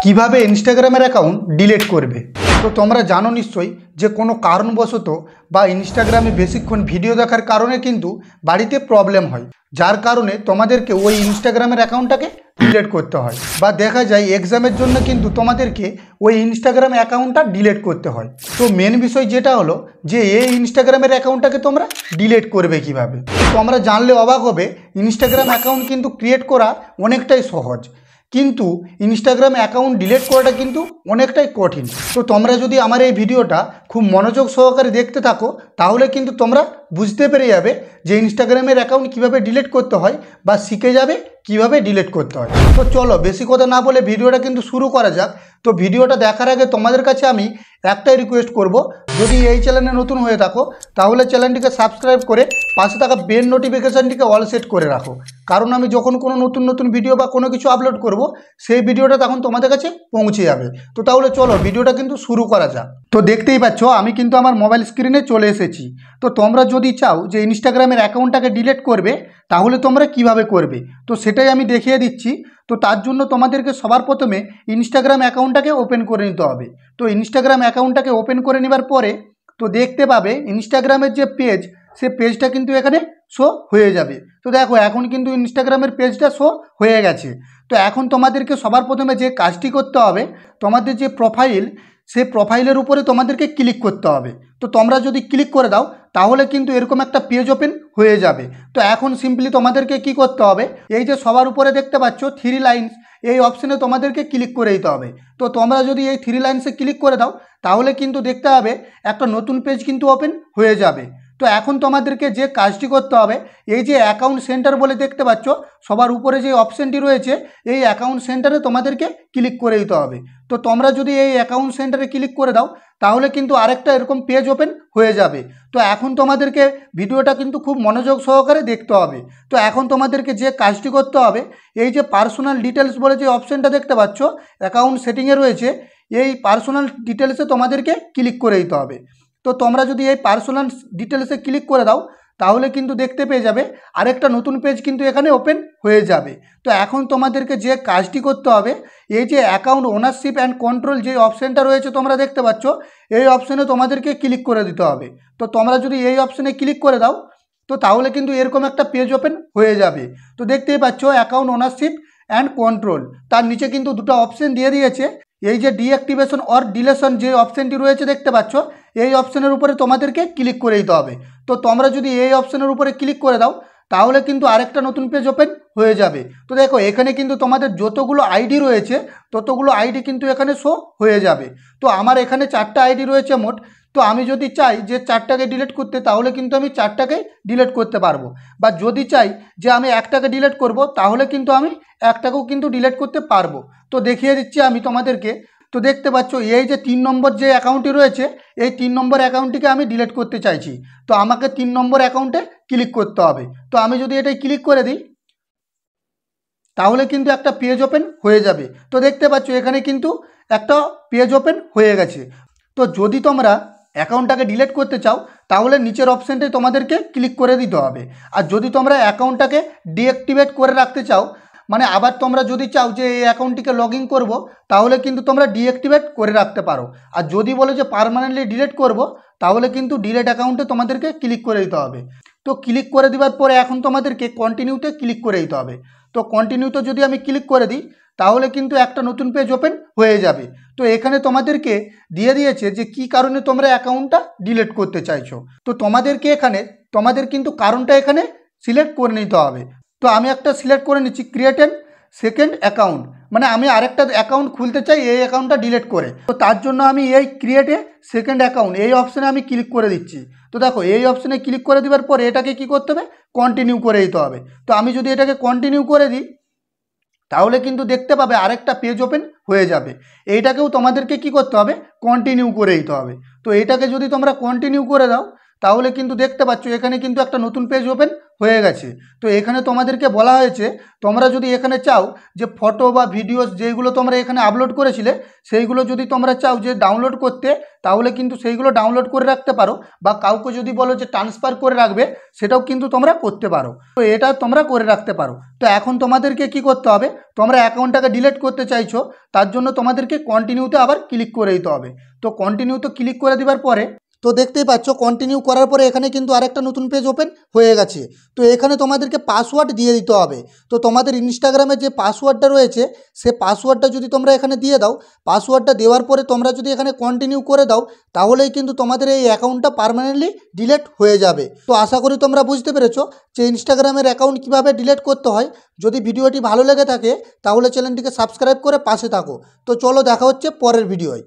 কিভাবে ইনস্টাগ্রামের account delete করবে। তো তোমরা জানো নিশ্চয়ই যে কোনো কারণবশত বা ইনস্টাগ্রামে বেশিক্ষণ ভিডিও দেখার কারণে কিন্তু বাড়িতে প্রবলেম হয়, যার কারণে তোমাদেরকে ওই ইনস্টাগ্রামের অ্যাকাউন্টটাকে ডিলিট করতে হয়। বা দেখা যায় এক্সামের জন্য কিন্তু তোমাদেরকে ওই ইনস্টাগ্রাম অ্যাকাউন্টটা ডিলিট করতে হয়। তো মেন বিষয় যেটা হলো যে এই ইনস্টাগ্রামের অ্যাকাউন্টটাকে তোমরা ডিলিট করবে কিভাবে। তোমরা জানলে অবাক হবে, ইনস্টাগ্রাম অ্যাকাউন্ট কিন্তু ক্রিয়েট করা অনেকটাই সহজ, কিন্তু ইনস্টাগ্রাম অ্যাকাউন্ট ডিলিট করাটা কিন্তু অনেকটাই কঠিন। তো তোমরা যদি আমার এই ভিডিওটা খুব মনোযোগ সহকারে দেখতে থাকো, তাহলে কিন্তু তোমরা বুঝতে পেরে যাবে যে ইনস্টাগ্রামের অ্যাকাউন্ট কিভাবে ডিলিট করতে হয় বা শিখে যাবে কিভাবে ডিলিট করতে হয়। তো চলো বেশি কথা না বলে ভিডিওটা কিন্তু শুরু করা যাক। তো ভিডিওটা দেখার আগে তোমাদের কাছে আমি একটাই রিকোয়েস্ট করব, যদি এই চ্যানেলে নতুন হয়ে থাকো তাহলে চ্যানেলটিকে সাবস্ক্রাইব করে পাশে থাকা বেল নোটিফিকেশানটিকে অল সেট করে রাখো, কারণ আমি যখন কোনো নতুন ভিডিও বা কোনো কিছু আপলোড করব সেই ভিডিওটা তখন তোমাদের কাছে পৌঁছে যাবে। তো তাহলে চলো ভিডিওটা কিন্তু শুরু করা যাক। তো দেখতেই পাচ্ছ আমি কিন্তু আমার মোবাইল স্ক্রিনে চলে এসেছি। তো তোমরা যদি চাও যে ইনস্টাগ্রামের অ্যাকাউন্টটাকে ডিলিট করবে, তাহলে তোমরা কিভাবে করবে তো সেটাই আমি দেখিয়ে দিচ্ছি। তো তার জন্য তোমাদেরকে সবার প্রথমে ইনস্টাগ্রাম অ্যাকাউন্টটাকে ওপেন করে নিতে হবে। তো ইনস্টাগ্রাম অ্যাকাউন্টটাকে ওপেন করে নেবার পরে তো দেখতে পাবে ইনস্টাগ্রামের যে পেজ, সে পেজটা কিন্তু এখানে শো হয়ে যাবে। তো দেখো এখন কিন্তু ইনস্টাগ্রামের পেজটা শো হয়ে গেছে। তো এখন তোমাদেরকে সবার প্রথমে যে কাজটি করতে হবে, তোমাদের যে প্রোফাইল, সেই প্রোফাইলের উপরে তোমাদেরকে ক্লিক করতে হবে। তো তোমরা যদি ক্লিক করে দাও তাহলে কিন্তু এরকম একটা পেজ ওপেন হয়ে যাবে। তো এখন সিম্পলি তোমাদেরকে কি করতে হবে, এই যে সবার উপরে দেখতে পাচ্ছ থ্রি লাইনস, এই অপশানে তোমাদেরকে ক্লিক করে দিতে হবে। তো তোমরা যদি এই থ্রি লাইনসে ক্লিক করে দাও তাহলে কিন্তু দেখতে হবে একটা নতুন পেজ কিন্তু ওপেন হয়ে যাবে। তো এখন তোমাদেরকে যে কাজটি করতে হবে, এই যে অ্যাকাউন্ট সেন্টার বলে দেখতে পাচ্ছ সবার উপরে যে অপশানটি রয়েছে, এই অ্যাকাউন্ট সেন্টারে তোমাদেরকে ক্লিক করে দিতে হবে। তো তোমরা যদি এই অ্যাকাউন্ট সেন্টারে ক্লিক করে দাও তাহলে কিন্তু আরেকটা এরকম পেজ ওপেন হয়ে যাবে। তো এখন তোমাদেরকে ভিডিওটা কিন্তু খুব মনোযোগ সহকারে দেখতে হবে। তো এখন তোমাদেরকে যে কাজটি করতে হবে, এই যে পার্সোনাল ডিটেলস বলে যে অপশানটা দেখতে পাচ্ছ অ্যাকাউন্ট সেটিংয়ে রয়েছে, এই পার্সোনাল ডিটেলসে তোমাদেরকে ক্লিক করে দিতে হবে। তো তোমরা যদি এই পার্সোনাল ডিটেলসে ক্লিক করে দাও তাহলে কিন্তু দেখতে পেয়ে যাবে আরেকটা নতুন পেজ কিন্তু এখানে ওপেন হয়ে যাবে। তো এখন তোমাদেরকে যে কাজটি করতে হবে, এই যে অ্যাকাউন্ট ওনারশিপ অ্যান্ড কন্ট্রোল যে অপশানটা রয়েছে তোমরা দেখতে পাচ্ছ, এই অপশানে তোমাদেরকে ক্লিক করে দিতে হবে। তো তোমরা যদি এই অপশানে ক্লিক করে দাও তো তাহলে কিন্তু এরকম একটা পেজ ওপেন হয়ে যাবে। তো দেখতেই পাচ্ছ অ্যাকাউন্ট ওনারশিপ অ্যান্ড কন্ট্রোল, তার নিচে কিন্তু দুটো অপশান দিয়ে দিয়েছে। এই যে ডিঅ্যাক্টিভেশন অর ডিলেশন যে অপশানটি রয়েছে দেখতে পাচ্ছ, এই অপশানের উপরে তোমাদেরকে ক্লিক করে দিতে হবে। তো তোমরা যদি এই অপশানের উপরে ক্লিক করে দাও তাহলে কিন্তু আরেকটা নতুন পেজ ওপেন হয়ে যাবে। তো দেখো এখানে কিন্তু তোমাদের যতগুলো আইডি রয়েছে ততগুলো আইডি কিন্তু এখানে শো হয়ে যাবে। তো আমার এখানে 4টা আইডি রয়েছে মোট। তো আমি যদি চাই যে 4টাকে ডিলিট করতে তাহলে কিন্তু আমি 4টাকেই ডিলিট করতে পারবো, বা যদি চাই যে আমি 1টাকে ডিলিট করব তাহলে কিন্তু আমি 1টাকেও কিন্তু ডিলিট করতে পারবো। তো দেখিয়ে দিচ্ছি আমি তোমাদেরকে। তো দেখতে পাচ্ছ এই যে 3 নম্বর যে অ্যাকাউন্টটি রয়েছে, এই 3 নম্বর অ্যাকাউন্টটিকে আমি ডিলিট করতে চাইছি। তো আমাকে 3 নম্বর অ্যাকাউন্টে ক্লিক করতে হবে। তো আমি যদি এটাই ক্লিক করে দিই তাহলে কিন্তু একটা পেজ ওপেন হয়ে যাবে। তো দেখতে পাচ্ছ এখানে কিন্তু একটা পেজ ওপেন হয়ে গেছে। তো যদি তোমরা অ্যাকাউন্টটাকে ডিলিট করতে চাও তাহলে নিচের অপশানটাই তোমাদেরকে ক্লিক করে দিতে হবে। আর যদি তোমরা অ্যাকাউন্টটাকে ডিঅ্যাক্টিভেট করে রাখতে চাও, মানে আবার তোমরা যদি চাও যে এই অ্যাকাউন্টটিকে লগ ইন করবো তাহলে কিন্তু তোমরা ডিঅ্যাক্টিভেট করে রাখতে পারো। আর যদি বলো যে পার্মানেন্টলি ডিলিট করব তাহলে কিন্তু ডিলিট অ্যাকাউন্টে তোমাদেরকে ক্লিক করে দিতে হবে। তো ক্লিক করে দেওয়ার পরে এখন তোমাদেরকে কন্টিনিউতে ক্লিক করে দিতে হবে। তো কন্টিনিউতে যদি আমি ক্লিক করে দিই তাহলে কিন্তু একটা নতুন পেজ ওপেন হয়ে যাবে। তো এখানে তোমাদেরকে দিয়ে দিয়েছে যে কি কারণে তোমরা অ্যাকাউন্টটা ডিলিট করতে চাইছো। তো তোমাদেরকে এখানে তোমাদের কিন্তু কারণটা এখানে সিলেক্ট করে নিতে হবে। তো আমি একটা সিলেক্ট করে নিচ্ছি, ক্রিয়েট অ্যান সেকেন্ড অ্যাকাউন্ট, মানে আমি আরেকটা অ্যাকাউন্ট খুলতে চাই এই অ্যাকাউন্টটা ডিলিট করে। তো তার জন্য আমি এই ক্রিয়েট এ সেকেন্ড অ্যাকাউন্ট এই অপশানে আমি ক্লিক করে দিচ্ছি। তো দেখো এই অপশানে ক্লিক করে দেওয়ার পরে এটাকে কি করতে হবে, কন্টিনিউ করে দিতে হবে। তো আমি যদি এটাকে কন্টিনিউ করে দিই তাহলে কিন্তু দেখতে পাবে আরেকটা পেজ ওপেন হয়ে যাবে। এইটাকেও তোমাদেরকে কি করতে হবে, কন্টিনিউ করে দিতে হবে। তো এটাকে যদি তোমরা কন্টিনিউ করে দাও তাহলে কিন্তু দেখতে পাচ্ছ এখানে কিন্তু একটা নতুন পেজ ওপেন হয়ে গেছে। তো এখানে তোমাদেরকে বলা হয়েছে তোমরা যদি এখানে চাও যে ফটো বা ভিডিওস যেগুলো তোমরা এখানে আপলোড করেছিলে সেইগুলো যদি তোমরা চাও যে ডাউনলোড করতে, তাহলে কিন্তু সেইগুলো ডাউনলোড করে রাখতে পারো, বা কাউকে যদি বলো যে ট্রান্সফার করে রাখবে সেটাও কিন্তু তোমরা করতে পারো। তো এটা তোমরা করে রাখতে পারো। তো এখন তোমাদেরকে কি করতে হবে, তোমরা অ্যাকাউন্টটাকে ডিলিট করতে চাইছো, তার জন্য তোমাদেরকে কন্টিনিউতে আবার ক্লিক করে দিতে হবে। তো কন্টিনিউতে ক্লিক করে দেওয়ার পরে তো দেখতেই পাচ্ছ কন্টিনিউ করার পরে এখানে কিন্তু আরেকটা নতুন পেজ ওপেন হয়ে গেছে। তো এখানে তোমাদেরকে পাসওয়ার্ড দিয়ে দিতে হবে। তো তোমাদের ইনস্টাগ্রামে যে পাসওয়ার্ডটা রয়েছে সে পাসওয়ার্ডটা যদি তোমরা এখানে দিয়ে দাও, পাসওয়ার্ডটা দেওয়ার পরে তোমরা যদি এখানে কন্টিনিউ করে দাও, তাহলেই কিন্তু তোমাদের এই অ্যাকাউন্টটা পার্মানেন্টলি ডিলিট হয়ে যাবে। তো আশা করি তোমরা বুঝতে পেরেছো যে ইনস্টাগ্রামের অ্যাকাউন্ট কীভাবে ডিলিট করতে হয়। যদি ভিডিওটি ভালো লেগে থাকে তাহলে চ্যানেলটিকে সাবস্ক্রাইব করে পাশে থাকো। তো চলো দেখা হচ্ছে পরের ভিডিওয়।